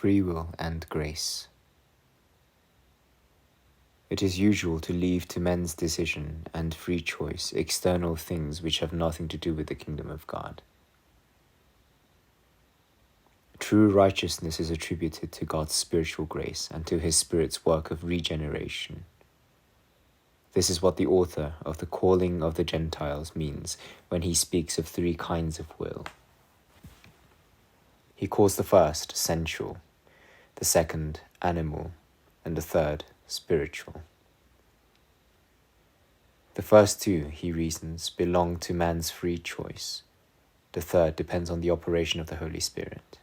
Free will and grace. It is usual to leave to men's decision and free choice external things which have nothing to do with the kingdom of God. True righteousness is attributed to God's spiritual grace and to his Spirit's work of regeneration. This is what the author of The Calling of the Gentiles means when he speaks of three kinds of will. He calls the first sensual, the second animal, and the third spiritual. The first two, he reasons, belong to man's free choice. The third depends on the operation of the Holy Spirit.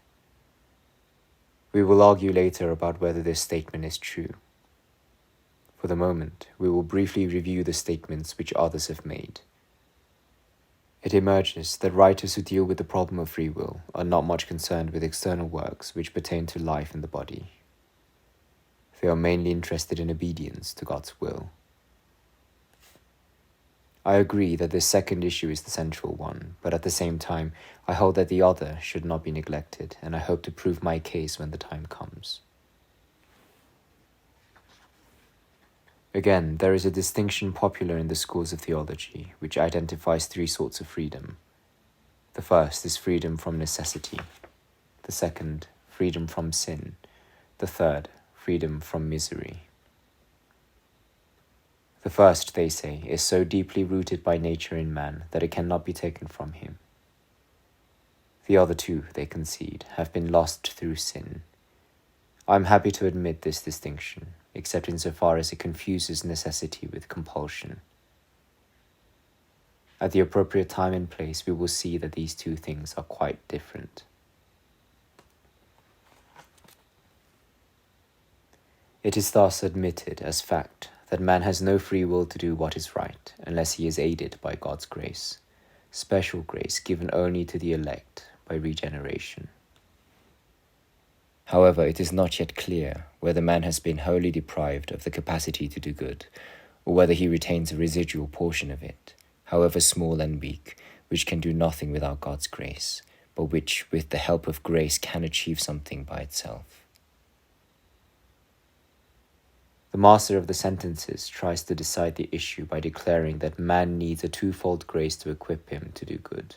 We will argue later about whether this statement is true. For the moment, we will briefly review the statements which others have made. It emerges that writers who deal with the problem of free will are not much concerned with external works which pertain to life in the body. They are mainly interested in obedience to God's will. I agree that this second issue is the central one, but at the same time, I hold that the other should not be neglected, and I hope to prove my case when the time comes. Again, there is a distinction popular in the schools of theology, which identifies three sorts of freedom. The first is freedom from necessity. The second, freedom from sin. The third, freedom from misery. The first, they say, is so deeply rooted by nature in man that it cannot be taken from him. The other two, they concede, have been lost through sin. I am happy to admit this distinction, except insofar as it confuses necessity with compulsion. At the appropriate time and place, we will see that these two things are quite different. It is thus admitted as fact that man has no free will to do what is right unless he is aided by God's grace, special grace given only to the elect by regeneration. However, it is not yet clear whether man has been wholly deprived of the capacity to do good, or whether he retains a residual portion of it, however small and weak, which can do nothing without God's grace, but which, with the help of grace, can achieve something by itself. The master of the sentences tries to decide the issue by declaring that man needs a twofold grace to equip him to do good.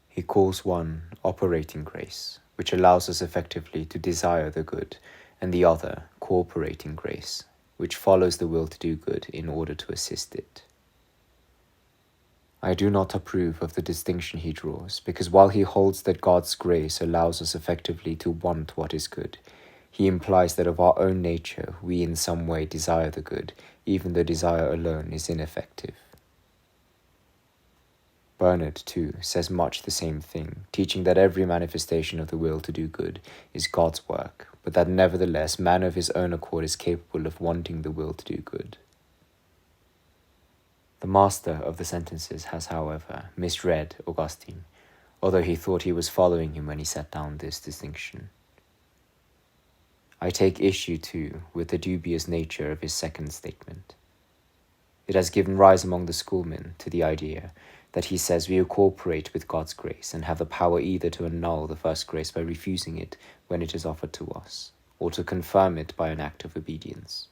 He calls one operating grace, which allows us effectively to desire the good, and the other cooperating grace, which follows the will to do good in order to assist it. I do not approve of the distinction he draws, because while he holds that God's grace allows us effectively to want what is good, he implies that of our own nature we in some way desire the good, even though desire alone is ineffective. Bernard, too, says much the same thing, teaching that every manifestation of the will to do good is God's work, but that nevertheless man of his own accord is capable of wanting the will to do good. The master of the sentences has, however, misread Augustine, although he thought he was following him when he set down this distinction. I take issue, too, with the dubious nature of his second statement. It has given rise among the schoolmen to the idea that he says we cooperate with God's grace and have the power either to annul the first grace by refusing it when it is offered to us, or to confirm it by an act of obedience.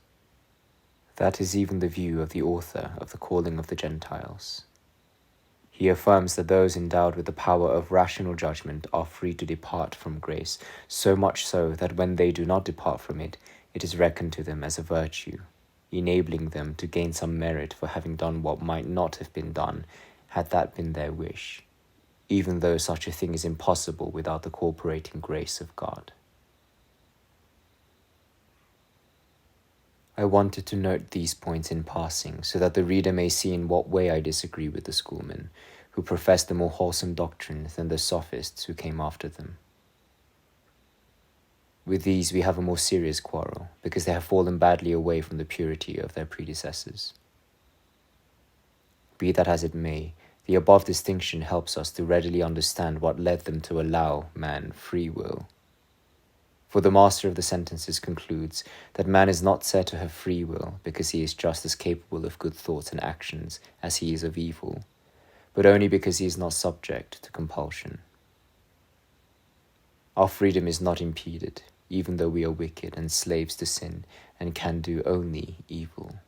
That is even the view of the author of The Calling of the Gentiles. He affirms that those endowed with the power of rational judgment are free to depart from grace, so much so that when they do not depart from it, it is reckoned to them as a virtue, enabling them to gain some merit for having done what might not have been done had that been their wish, even though such a thing is impossible without the cooperating grace of God. I wanted to note these points in passing so that the reader may see in what way I disagree with the schoolmen, who professed a more wholesome doctrine than the Sophists who came after them. With these we have a more serious quarrel, because they have fallen badly away from the purity of their predecessors. Be that as it may, the above distinction helps us to readily understand what led them to allow man free will. For the master of the sentences concludes that man is not said to have free will because he is just as capable of good thoughts and actions as he is of evil, but only because he is not subject to compulsion. Our freedom is not impeded, even though we are wicked and slaves to sin and can do only evil.